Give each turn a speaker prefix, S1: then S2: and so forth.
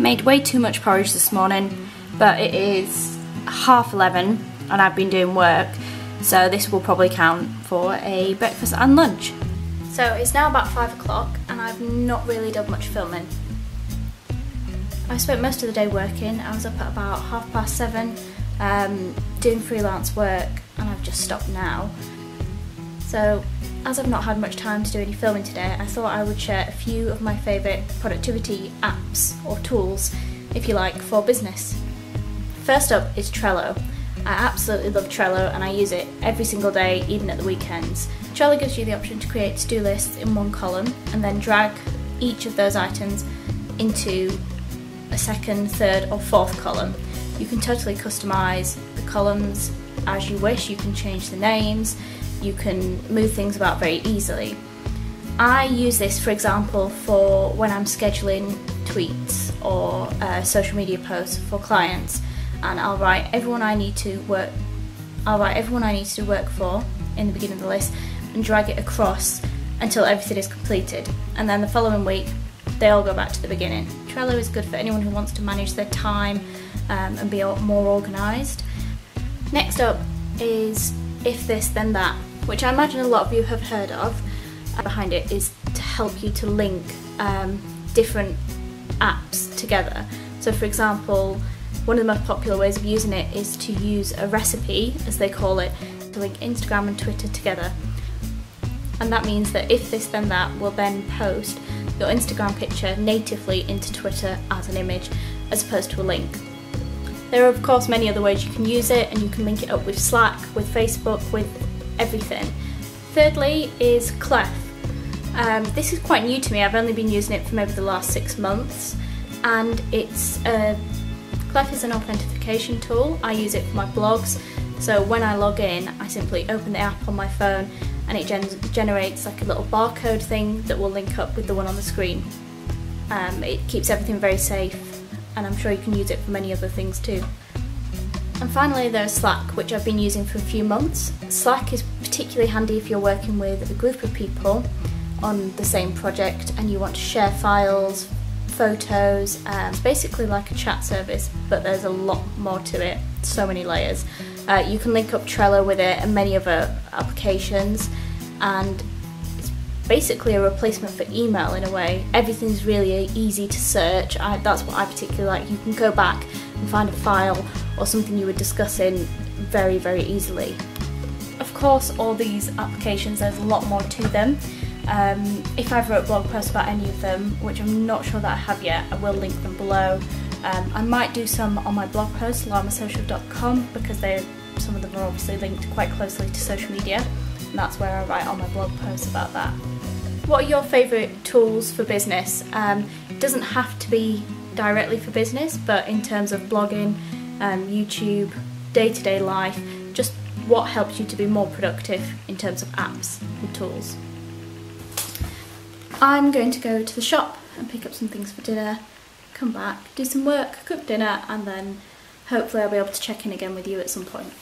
S1: Made way too much porridge this morning, but it is 11:30 and I've been doing work, so this will probably count for a breakfast and lunch. So it's now about 5 o'clock and I've not really done much filming. I spent most of the day working. I was up at about 7:30 doing freelance work, and I've just stopped now. So as I've not had much time to do any filming today, I thought I would share a few of my favourite productivity apps or tools, if you like, for business. First up is Trello. I absolutely love Trello and I use it every single day, even at the weekends. Trello gives you the option to create to-do lists in one column and then drag each of those items into a second, third or fourth column. You can totally customise the columns as you wish. You can change the names, you can move things about very easily. I use this, for example, for when I'm scheduling tweets or social media posts for clients, and I'll write everyone I need to work for in the beginning of the list and drag it across until everything is completed, and then the following week they all go back to the beginning. Trello is good for anyone who wants to manage their time and be more organised. Next up is If This Then That, which I imagine a lot of you have heard of. Behind it is to help you to link different apps together. So for example, one of the most popular ways of using it is to use a recipe, as they call it, to link Instagram and Twitter together. And that means that If This Then That will then post your Instagram picture natively into Twitter as an image, as opposed to a link. There are of course many other ways you can use it, and you can link it up with Slack, with Facebook, with everything. Thirdly is Clef. This is quite new to me. I've only been using it for maybe the last 6 months, and Clef is an authentication tool. I use it for my blogs, so when I log in I simply open the app on my phone and it generates like a little barcode thing that will link up with the one on the screen. It keeps everything very safe, and I'm sure you can use it for many other things too. And finally there's Slack, which I've been using for a few months. Slack is particularly handy if you're working with a group of people on the same project and you want to share files, photos. It's basically like a chat service, but there's a lot more to it, so many layers. You can link up Trello with it and many other applications, and it's basically a replacement for email in a way. Everything's really easy to search. That's what I particularly like. You can go back and find a file or something you were discussing very, very easily. Of course, all these applications, there's a lot more to them. If I've wrote blog posts about any of them, which I'm not sure that I have yet, I will link them below. I might do some on my blog post, llamasocial.com, because some of them are obviously linked quite closely to social media, and that's where I write all my blog posts about that. What are your favourite tools for business? It doesn't have to be directly for business, but in terms of blogging, YouTube, day-to-day life, just what helps you to be more productive in terms of apps and tools. I'm going to go to the shop and pick up some things for dinner, come back, do some work, cook dinner, and then hopefully I'll be able to check in again with you at some point.